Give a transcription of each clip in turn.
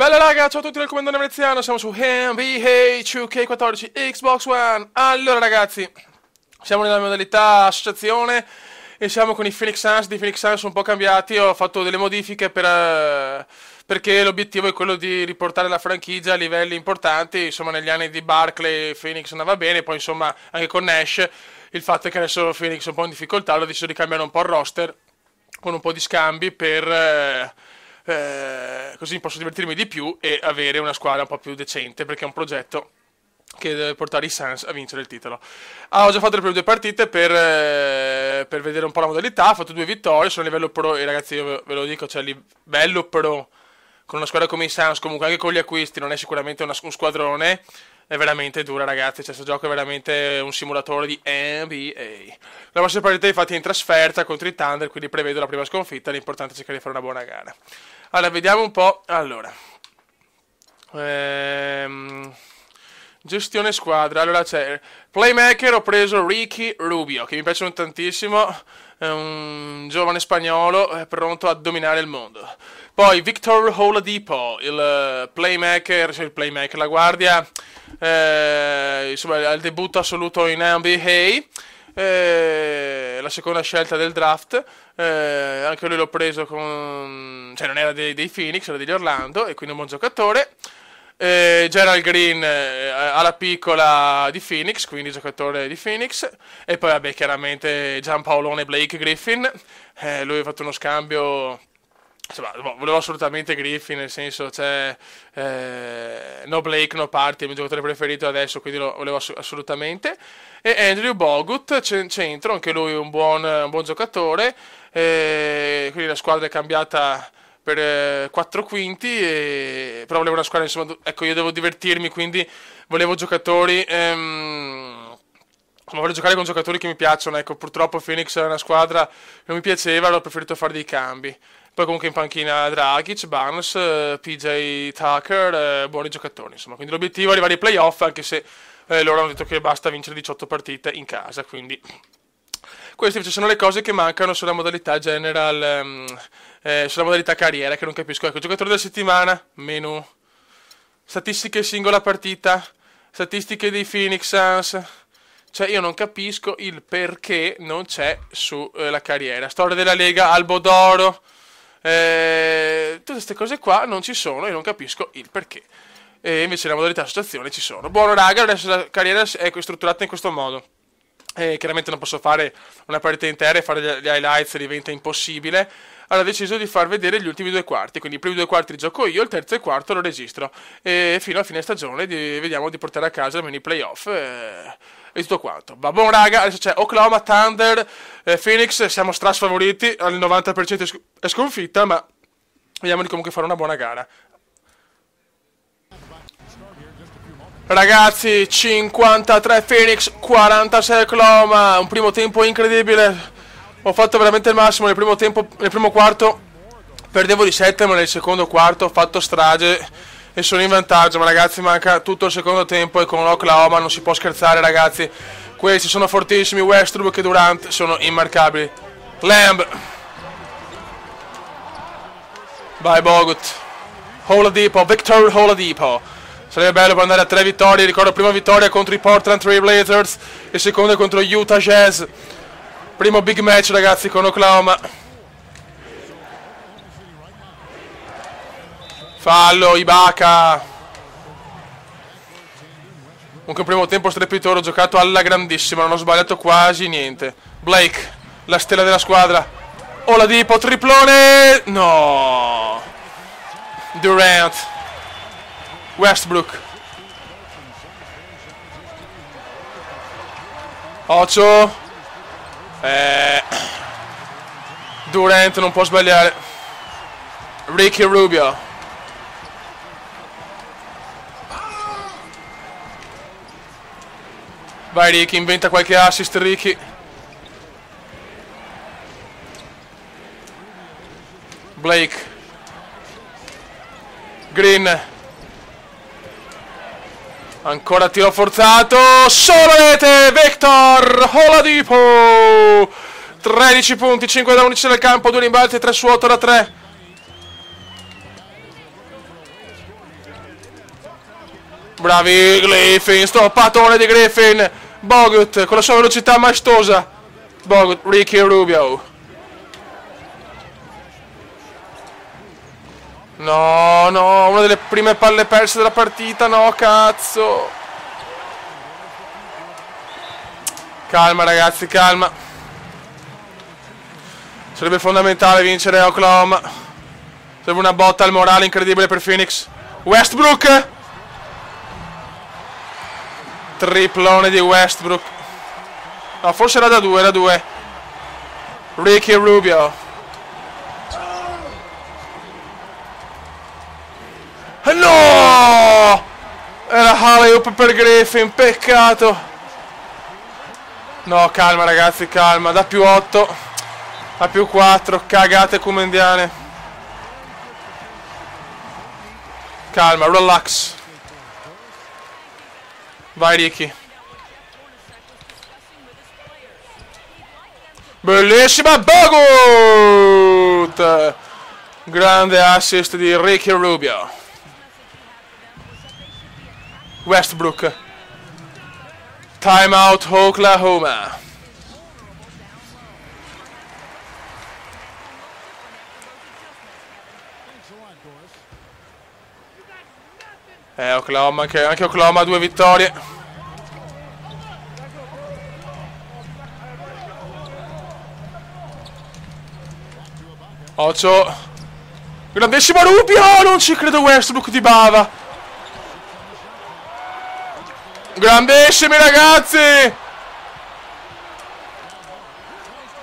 Bella raga, ciao a tutti dal comandante veneziano, siamo su NBA 2K14 Xbox One. Allora ragazzi, siamo nella modalità associazione e siamo con i Phoenix Suns. Di Phoenix Suns sono un po' cambiati, ho fatto delle modifiche perché l'obiettivo è quello di riportare la franchigia a livelli importanti. Insomma, negli anni di Barkley Phoenix andava bene, poi insomma anche con Nash. Il fatto è che adesso Phoenix è un po' in difficoltà, ho deciso di cambiare un po' il roster con un po' di scambi per... così posso divertirmi di più e avere una squadra un po' più decente, perché è un progetto che deve portare i Suns a vincere il titolo. Ho già fatto le prime due partite per vedere un po' la modalità. Ho fatto 2 vittorie, sono a livello pro e ragazzi io ve lo dico, cioè livello pro con una squadra come i Suns, comunque anche con gli acquisti non è sicuramente un squadrone, è veramente dura ragazzi, cioè questo gioco è veramente un simulatore di NBA. La prossima partita infatti è in trasferta contro i Thunder, quindi prevedo la prima sconfitta, l'importante è cercare di fare una buona gara. Allora, vediamo un po', allora, gestione squadra, allora c'è playmaker, ho preso Ricky Rubio, che mi piacciono tantissimo, è un giovane spagnolo pronto a dominare il mondo. Poi Victor Oladipo, il playmaker, la guardia, insomma, al debutto assoluto in NBA, la seconda scelta del draft, anche lui l'ho preso cioè non era dei Phoenix, era degli Orlando, e quindi un buon giocatore. Gerald Green alla piccola di Phoenix, quindi giocatore di Phoenix. E poi vabbè, chiaramente Giampaolone Blake Griffin, lui ha fatto uno scambio, insomma, volevo assolutamente Griffin, nel senso, cioè no Blake, no Party, è il mio giocatore preferito adesso, quindi lo volevo assolutamente. E Andrew Bogut, centro, anche lui un buon giocatore, quindi la squadra è cambiata per 4 quinti, però volevo una squadra, insomma, ecco, io devo divertirmi, quindi volevo giocatori, volevo giocare con giocatori che mi piacciono, ecco, purtroppo Phoenix è una squadra che non mi piaceva, allora ho preferito fare dei cambi. Poi comunque in panchina Dragic, Barnes, PJ Tucker, buoni giocatori, insomma, quindi l'obiettivo è arrivare ai playoff, anche se loro hanno detto che basta vincere 18 partite in casa, quindi... Queste invece sono le cose che mancano sulla modalità general, sulla modalità carriera, che non capisco. Ecco, giocatore della settimana, menu, statistiche singola partita, statistiche dei Phoenix Suns. Cioè io non capisco il perché non c'è sulla carriera. Storia della Lega, Albo d'Oro, tutte queste cose qua non ci sono e non capisco il perché. E invece la modalità associazione ci sono. Buono raga, adesso la carriera è strutturata in questo modo. Chiaramente non posso fare una partita intera e fare gli highlights, diventa impossibile. Allora ho deciso di far vedere gli ultimi 2 quarti, quindi i primi 2 quarti li gioco io, il terzo e quarto lo registro, e fino alla fine stagione vediamo di portare a casa almeno i playoff e tutto quanto. Va buon raga, adesso c'è Oklahoma Thunder, Phoenix, siamo strasfavoriti, al 90% è sconfitta, ma vediamo di comunque fare una buona gara. Ragazzi, 53 Phoenix, 46 Oklahoma, un primo tempo incredibile, ho fatto veramente il massimo nel primo quarto, perdevo di 7, ma nel secondo quarto ho fatto strage e sono in vantaggio, ma ragazzi manca tutto il secondo tempo e con Oklahoma non si può scherzare ragazzi, questi sono fortissimi, Westbrook e Durant sono immarcabili. Lamb, vai Bogut, Oladipo, Victor Oladipo. Sarebbe bello per andare a 3 vittorie, ricordo prima vittoria contro i Portland Trail Blazers e seconda contro gli Utah Jazz. Primo big match ragazzi con Oklahoma. Fallo, Ibaka. Comunque un primo tempo strepitoso, giocato alla grandissima, non ho sbagliato quasi niente. Blake, la stella della squadra. Oladipo, triplone! No! Durant. Westbrook, Ocho, Durant non può sbagliare. Ricky Rubio, vai Ricky, inventa qualche assist Ricky. Blake, Green, ancora tiro forzato, solo rete, Victor Oladipo, 13 punti, 5 da 11 nel campo, 2 rimbalzi, 3 su 8 da 3. Bravi Griffin, stoppatone di Griffin. Bogut con la sua velocità maestosa. Bogut, Ricky Rubio. No, no, una delle prime palle perse della partita, no, cazzo. Calma ragazzi, calma. Sarebbe fondamentale vincere a Oklahoma. Serve una botta al morale incredibile per Phoenix. Westbrook. Triplone di Westbrook. No, forse era da 2, era 2. Ricky Rubio. No! Era alley-oop per Griffin, peccato. No, calma ragazzi, calma. Da più 8 a più 4, cagate comendiane. Calma, relax. Vai Ricky. Bellissima Bogut! Grande assist di Ricky Rubio. Westbrook. Timeout Oklahoma. Oklahoma, anche Oklahoma ha 2 vittorie. Ocho. Grandissimo Rubio! Non ci credo, Westbrook di bava. Grandissimi ragazzi!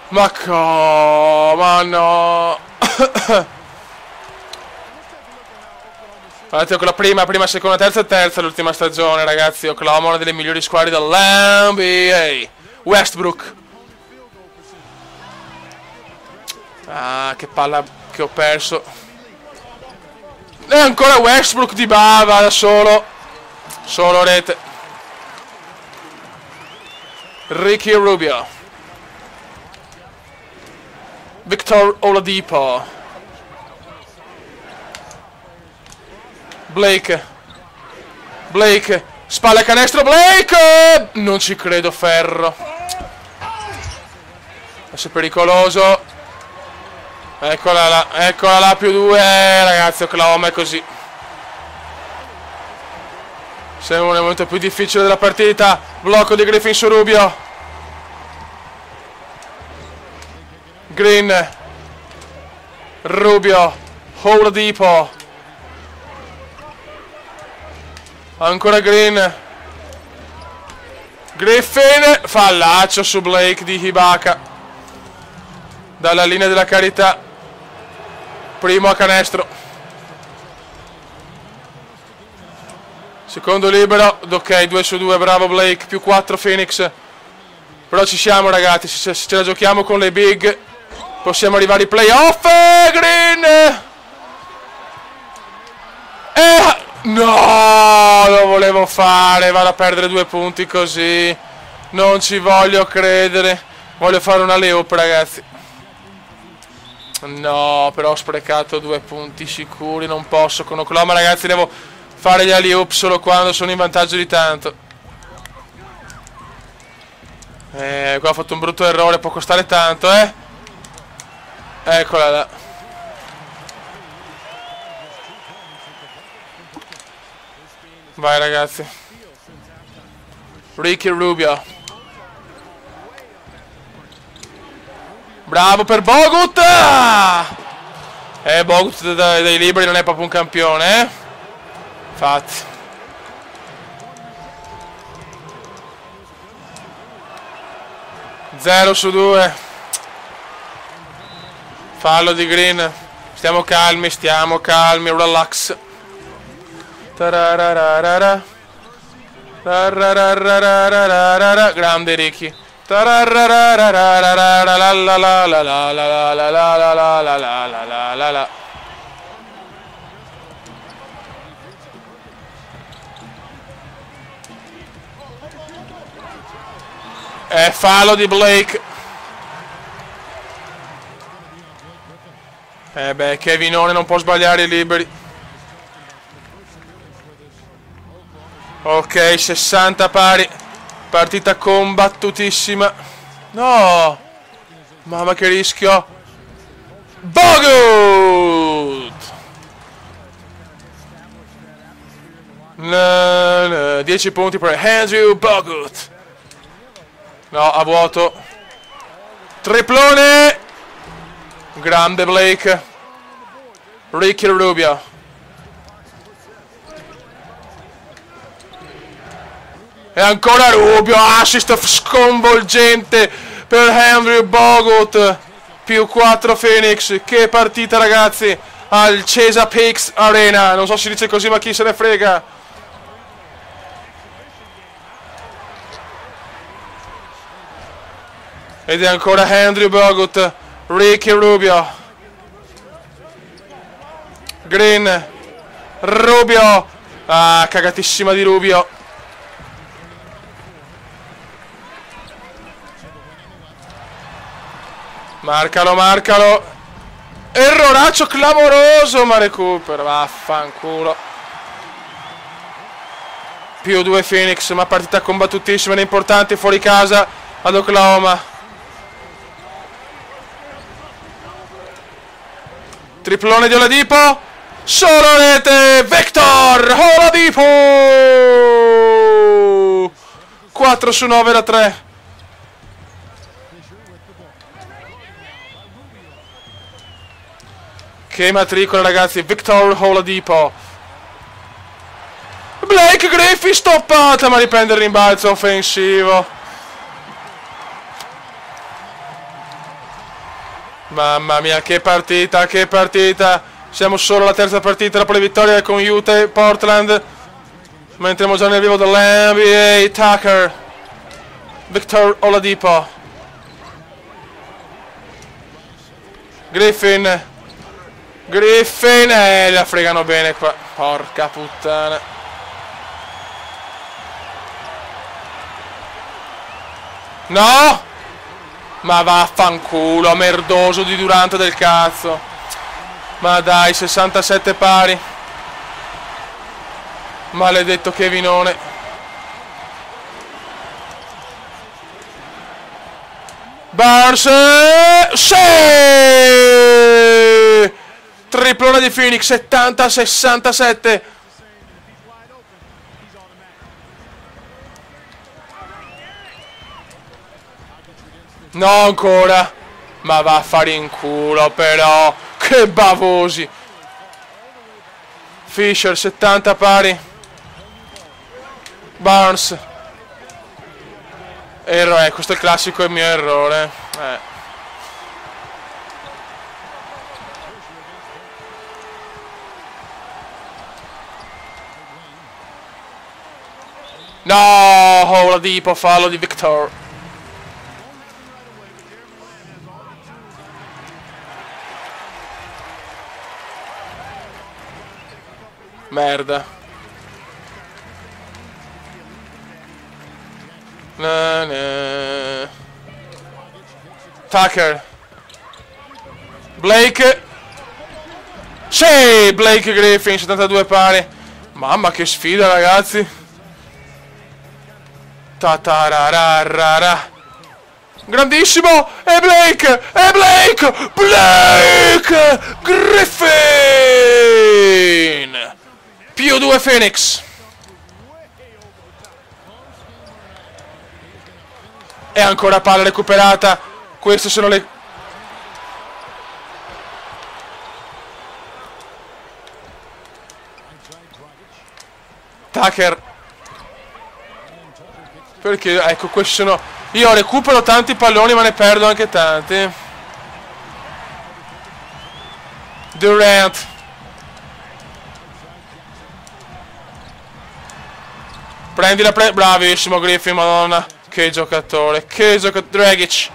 Ma no! Guardate con la prima, seconda, terza l'ultima stagione, ragazzi. Oklahoma, una delle migliori squadre dell'NBA. Westbrook. Ah, che palla che ho perso. E ancora Westbrook di bava da solo. Solo rete. Ricky Rubio. Victor Oladipo. Blake. Spalla canestro Blake. Non ci credo, ferro. Adesso è pericoloso. Eccola là, più 2. Ragazzi, Oklahoma è così. Siamo nel momento più difficile della partita. Blocco di Griffin su Rubio. Green. Rubio. Oladipo. Ancora Green. Griffin. Fallaccio su Blake di Ibaka. Dalla linea della carità. Primo a canestro. Secondo libero, ok, 2 su 2, bravo Blake, più 4 Phoenix. Però ci siamo ragazzi, se ce la giochiamo con le big, possiamo arrivare ai playoff. Green! No, lo volevo fare, vado a perdere 2 punti così. Non ci voglio credere. Voglio fare una layup ragazzi. No, però ho sprecato 2 punti sicuri, non posso con Oklahoma ragazzi, devo fare gli alley-oop solo quando sono in vantaggio di tanto. Qua ho fatto un brutto errore, può costare tanto, Eccola là. Vai ragazzi. Ricky Rubio. Bravo per Bogut! Bogut dai liberi non è proprio un campione, Infatti. Zero su 2. Fallo di Green. Stiamo calmi, relax. Grande Ricky. Fallo di Blake. Kevinone non può sbagliare i liberi. Ok, 60 pari. Partita combattutissima. No! Mamma che rischio. Bogut! 10 punti per Andrew Bogut. No, a vuoto. Triplone! Grande Blake. Ricky Rubio. E ancora Rubio, assist sconvolgente per Andrew Bogut. Più 4 Phoenix. Che partita, ragazzi, al Chesapeake Arena. Non so se si dice così, ma chi se ne frega. Ed è ancora Andrew Bogut. Ricky Rubio. Green. Rubio. Ah, cagatissima di Rubio. Marcalo, marcalo. Erroraccio clamoroso, ma recupera. Vaffanculo. Più 2 Phoenix, ma partita combattutissima ed importante fuori casa ad Oklahoma. Triplone di Oladipo. Solo rete. Victor Oladipo. 4 su 9 da 3. Che matricola, ragazzi. Victor Oladipo. Blake Griffin stoppata, ma riprende il rimbalzo offensivo. Mamma mia, che partita, che partita. Siamo solo alla terza partita dopo le vittorie con Utah e Portland. Ma entriamo già nel vivo dell'NBA. Tucker. Victor Oladipo. Griffin. Griffin, la fregano bene qua. Porca puttana. No! Ma vaffanculo, merdoso di Durant del cazzo. Ma dai, 67 pari. Maledetto Kevinone. Barnes. Sì! Triplone di Phoenix, 70-67. No ancora. Ma va a fare in culo però. Che bavosi. Fisher, 70 pari. Barnes. Questo è il classico, è il mio errore. No, Oladipo, fallo di Victor. Merda. Tucker. Blake. Sì, Blake Griffin, 72 pari. Mamma che sfida, ragazzi. Tatarararara. Grandissimo. E Blake. E Blake. Blake Griffin. Più 2 Phoenix. E ancora palla recuperata. Queste sono le... Tucker. Perché, ecco, questi sono... Io recupero tanti palloni ma ne perdo anche tanti. Durant. Prendila, bravissimo Griffin, madonna. Che giocatore, che giocatore. Dragic.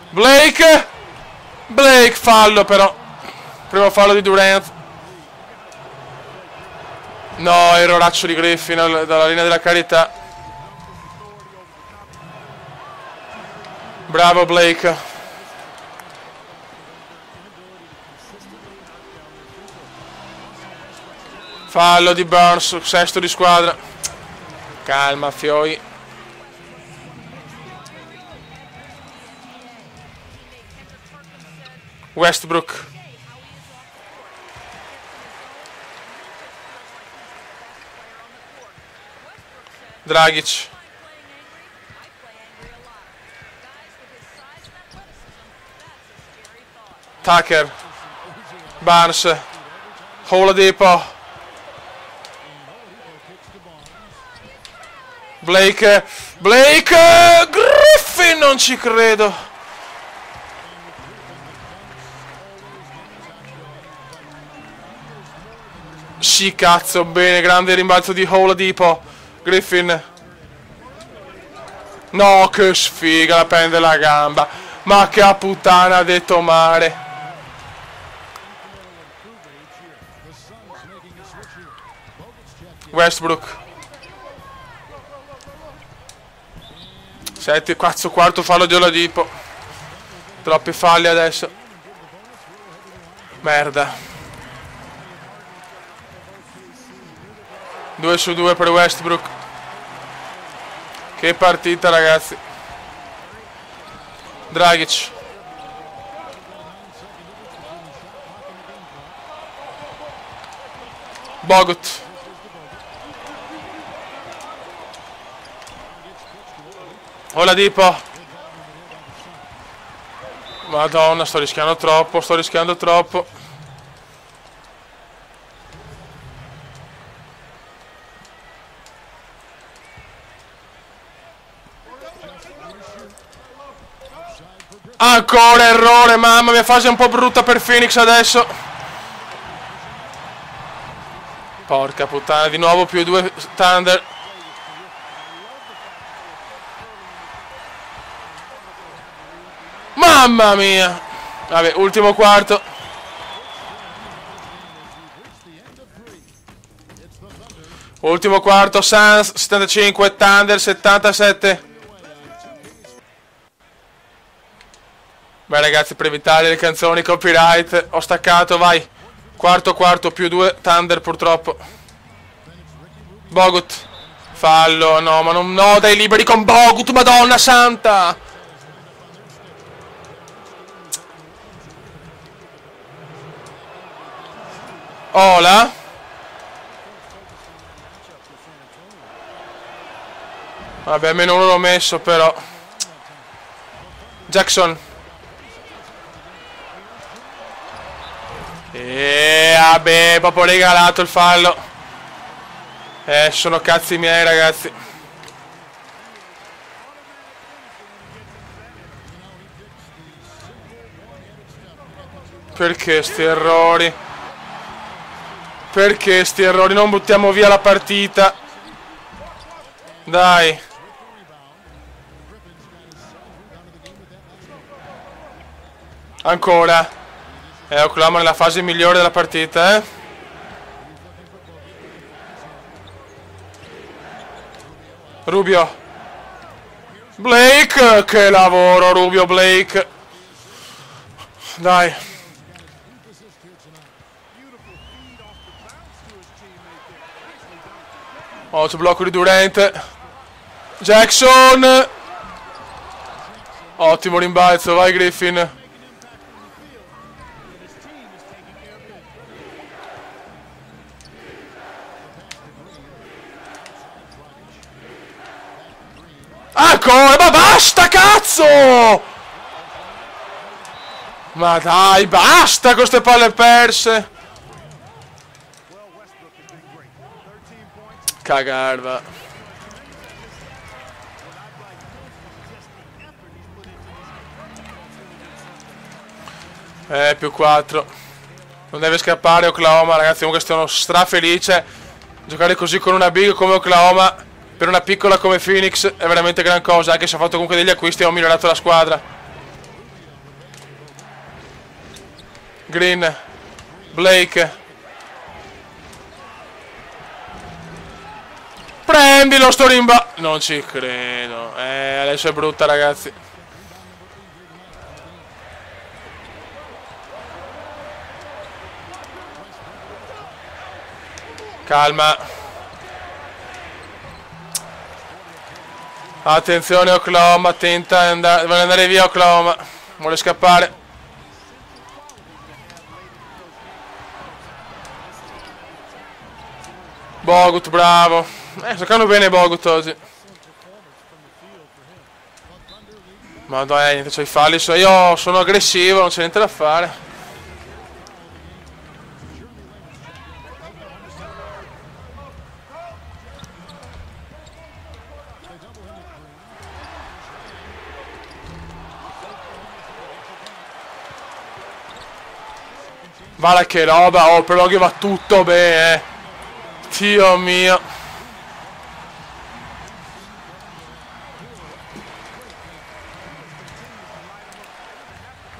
Blake. Blake, fallo però. Primo fallo di Durant. No, erroraccio di Griffin dalla linea della carità. Bravo Blake. Fallo di Barnes, sesto di squadra. Calma, Fioi. Westbrook. Dragic. Tucker. Barnes. Oladipo. Blake. Griffin, non ci credo. Sì, cazzo, bene, grande rimbalzo di Oladipo. Griffin. No, che sfiga, la prende la gamba. Ma che a puttana ha detto mare. Westbrook. Quarto fallo di Oladipo. Troppi falli adesso. Merda. 2 su 2 per Westbrook. Che partita, ragazzi. Dragic. Bogut. Oladipo. Madonna, sto rischiando troppo. Ancora errore, mamma mia, fase un po' brutta per Phoenix adesso. Porca puttana, di nuovo più 2 Thunder. Mamma mia. Vabbè, ultimo quarto. Ultimo quarto, Suns 75, Thunder 77. Beh ragazzi, per evitare le canzoni copyright ho staccato, vai. Quarto, più 2 Thunder purtroppo. Bogut. Fallo, no, ma non, no, dai liberi con Bogut, madonna santa. Ola. Vabbè, almeno uno l'ho messo però. Jackson. E vabbè, proprio regalato il fallo. Sono cazzi miei, ragazzi. Perché sti errori? Perché sti errori? Non buttiamo via la partita. Dai. Ancora. Oklahoma nella fase migliore della partita, Rubio. Blake, che lavoro Rubio, Blake. Dai. C'è blocco di Durant. Jackson. Ottimo rimbalzo, vai Griffin. Ancora, ma basta, cazzo! Ma dai, basta con queste palle perse. Cagarva. Più 4. Non deve scappare Oklahoma, ragazzi. Comunque sono strafelice. Giocare così con una big come Oklahoma per una piccola come Phoenix è veramente gran cosa. Anche se ho fatto comunque degli acquisti e ho migliorato la squadra. Green. Blake. Prendilo sto rimba. Non ci credo. Adesso è brutta, ragazzi. Calma. Attenzione Oklahoma, tenta di vuole andare via Oklahoma. Vuole scappare. Bogut, bravo. Giocano bene Bogut oggi. Ma dai, niente, c'ho i falli. Io sono aggressivo, non c'è niente da fare. Guarda che roba, oh, però che va tutto bene. Dio mio.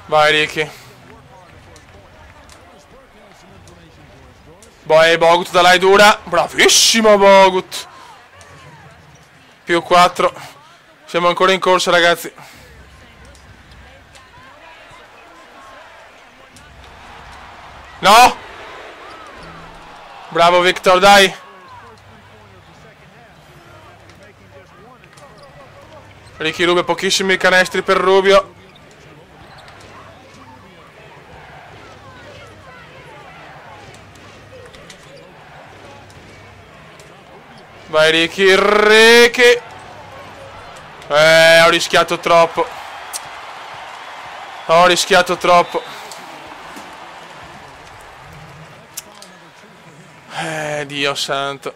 Vai Ricky. Boh, Bogut da là dura. Bravissimo Bogut. Più 4. Siamo ancora in corsa ragazzi. No! Bravo Victor, dai! Ricky Rubio, pochissimi canestri per Rubio. Vai Ricky. Ho rischiato troppo. Dio santo.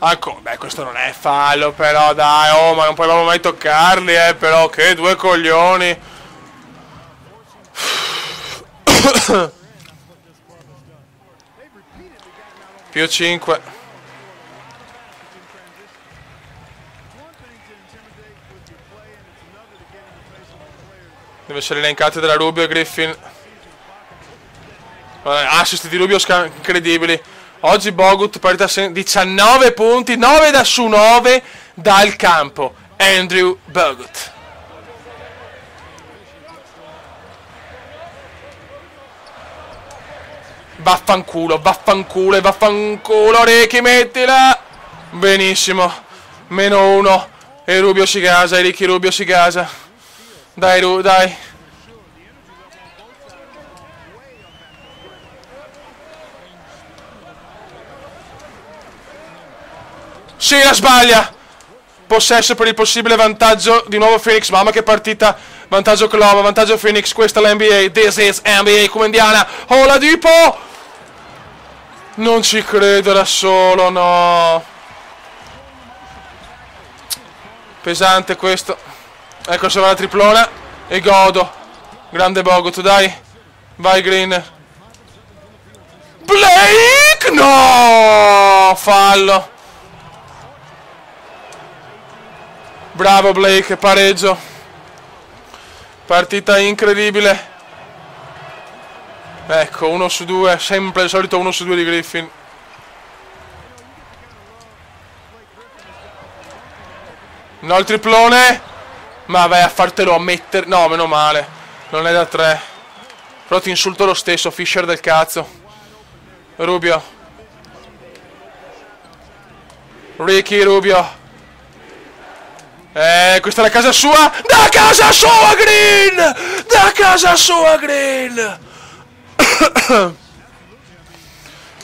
Ecco, beh, questo non è fallo, però dai, oh, ma non potevamo mai toccarli, però, che due coglioni. Più 5. Deve essere elencate dalla Rubio e Griffin. Assist di Rubio incredibili. Oggi Bogut partita 19 punti, 9 da su 9 dal campo. Andrew Bogut. Vaffanculo, Ricky, mettila. Benissimo. -1. E Rubio si gasa, Ricky Rubio si gasa. Dai. Sì, la sbaglia. Possesso per il possibile vantaggio. Di nuovo Phoenix. Mamma che partita. Vantaggio Oklahoma, vantaggio Phoenix. Questa è l'NBA. This is NBA come Indiana. Oladipo. Non ci credo da solo, no. Pesante questo. Ecco se va la triplona. E godo. Grande Bogut, dai. Vai Green. Blake. No. Fallo. Bravo Blake, pareggio. Partita incredibile. Ecco, 1 su 2. Sempre il solito 1 su 2 di Griffin. No, il triplone. Ma vai a fartelo a mettere. No, meno male. Non è da 3. Però ti insulto lo stesso, Fisher del cazzo. Rubio. Ricky Rubio. Questa è la casa sua. Da casa sua Green. Da casa sua Green.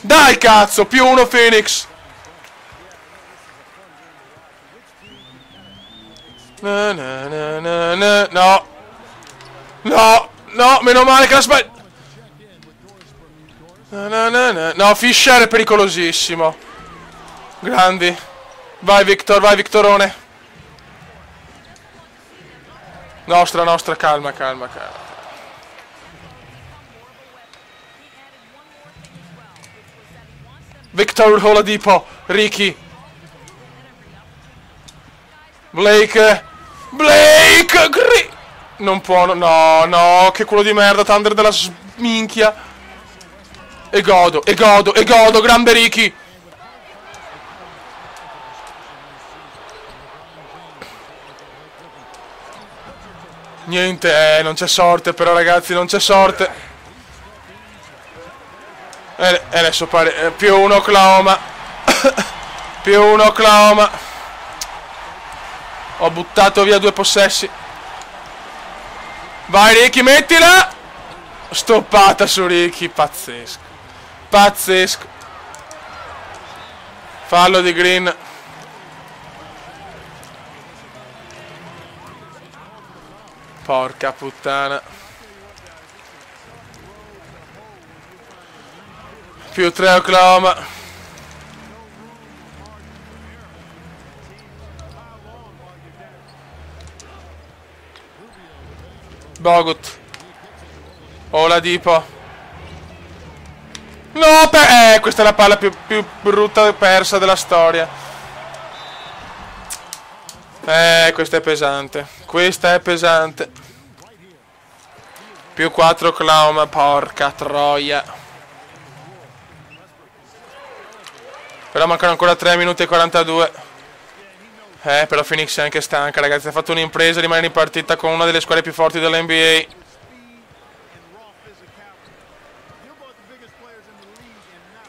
Dai cazzo, +1 Phoenix. No. No, meno male che la sbaglia. No, Fisher è pericolosissimo. Grandi. Vai Victor, vai Victorone. Nostra, calma. Victor Oladipo, Ricky. Blake, non può, no, che culo di merda, Thunder della minchia. E godo, grande Ricky. Niente, non c'è sorte però ragazzi, non c'è sorte. E adesso più uno Oklahoma. Più uno Oklahoma. Ho buttato via 2 possessi. Vai Ricky, mettila. Stoppata su Ricky. Pazzesco. Pazzesco. Fallo di Green. Porca puttana. Più 3 Oklahoma. Bogut. Oladipo. No, questa è la palla più brutta persa della storia. Questa è pesante. Questa è pesante. Più 4 Oklahoma, porca troia. Però mancano ancora 3 minuti e 42. Però Phoenix è anche stanca, ragazzi. Ha fatto un'impresa, rimane in partita con una delle squadre più forti dell'NBA.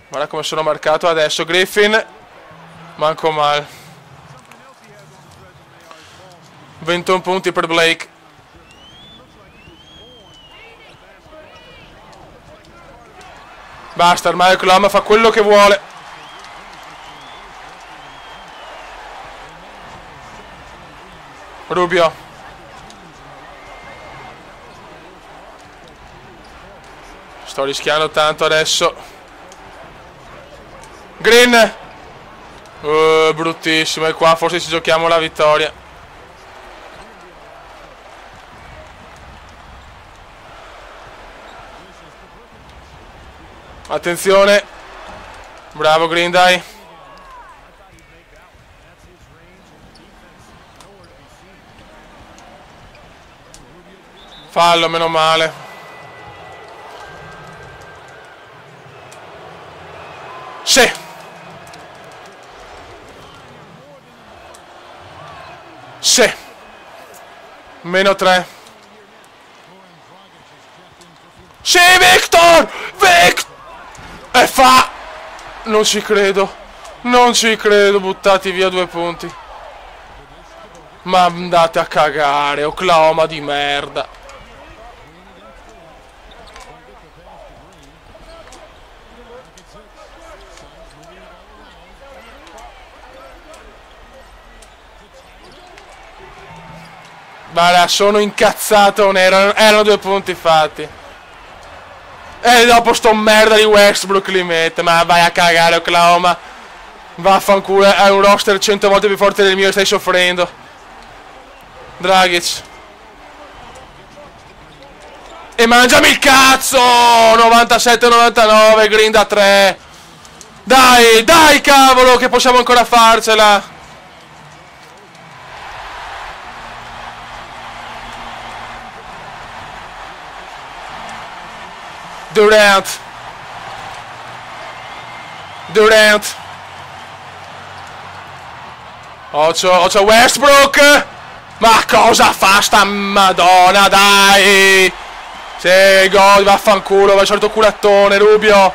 Guarda come sono marcato adesso. Griffin. Manco male. 21 punti per Blake. Basta, ormai Oklahoma fa quello che vuole. Rubio. Sto rischiando tanto adesso. Green. Bruttissimo. E qua forse ci giochiamo la vittoria. Attenzione. Bravo Green, dai. Fallo, meno male. Sì. Sì. Meno 3. Sì, Victor! E fa! Non ci credo. Non ci credo, buttati via 2 punti. Ma andate a cagare, Oklahoma di merda. Guarda, sono incazzato, erano 2 punti fatti. E dopo sto merda di Westbrook li mette. Ma vai a cagare Oklahoma. Vaffanculo, è un roster 100 volte più forte del mio e stai soffrendo. Dragic. E mangiami il cazzo. 97-99, Green da 3. Dai, dai cavolo, che possiamo ancora farcela. Durant. Occhio Westbrook. Ma cosa fa sta madonna, dai. Sì, gol, vaffanculo, va il solito culattone, Rubio.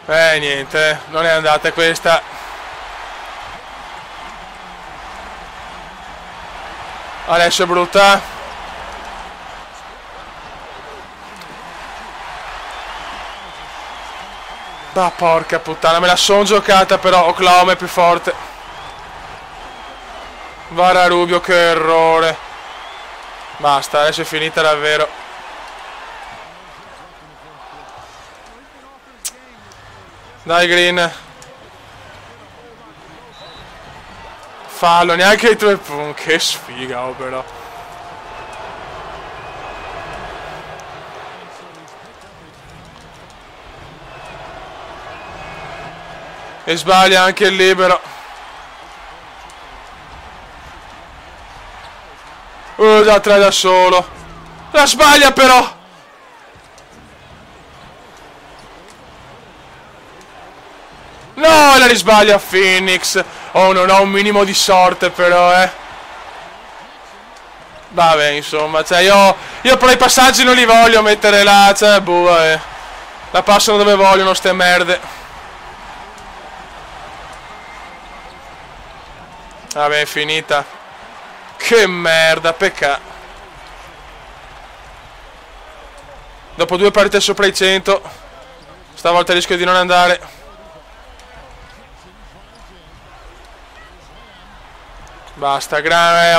Niente, non è andata questa. Adesso è brutta. Ma porca puttana, me la son giocata, però Oklahoma è più forte. Vara Rubio, che errore. Basta, adesso è finita davvero. Dai Green. Fallo, neanche i 3 punti. Che sfiga, oh, però. E sbaglia anche il libero. Da 3 da solo. La sbaglia però. No, la risbaglia Phoenix. Oh, non ho un minimo di sorte però, Vabbè, insomma, cioè io però i passaggi non li voglio mettere là, cioè, boh, vabbè. La passano dove vogliono ste merde. Vabbè, è finita. Che merda, peccato. Dopo 2 partite sopra i 100, stavolta rischio di non andare. Basta,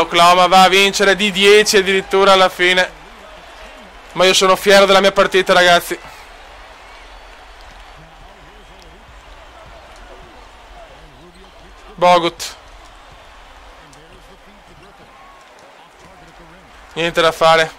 Oklahoma va a vincere di 10 addirittura alla fine. Ma io sono fiero della mia partita, ragazzi. Bogut. Niente da fare.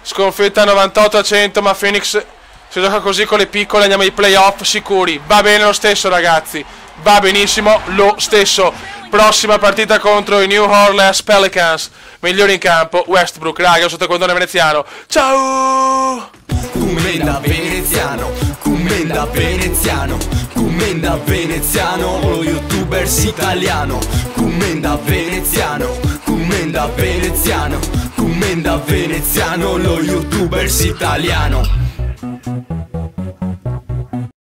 Sconfitta 98-100, ma Phoenix si gioca così con le piccole, andiamo ai playoff sicuri. Va bene lo stesso, ragazzi. Va benissimo lo stesso. Prossima partita contro i New Orleans Pelicans. Migliore in campo Westbrook, raga, sotto il condone veneziano. Ciao! Commenda veneziano, commenda veneziano, commenda veneziano, lo youtubers italiano. Commenda veneziano, commenda veneziano, commenda veneziano, lo youtubers italiano.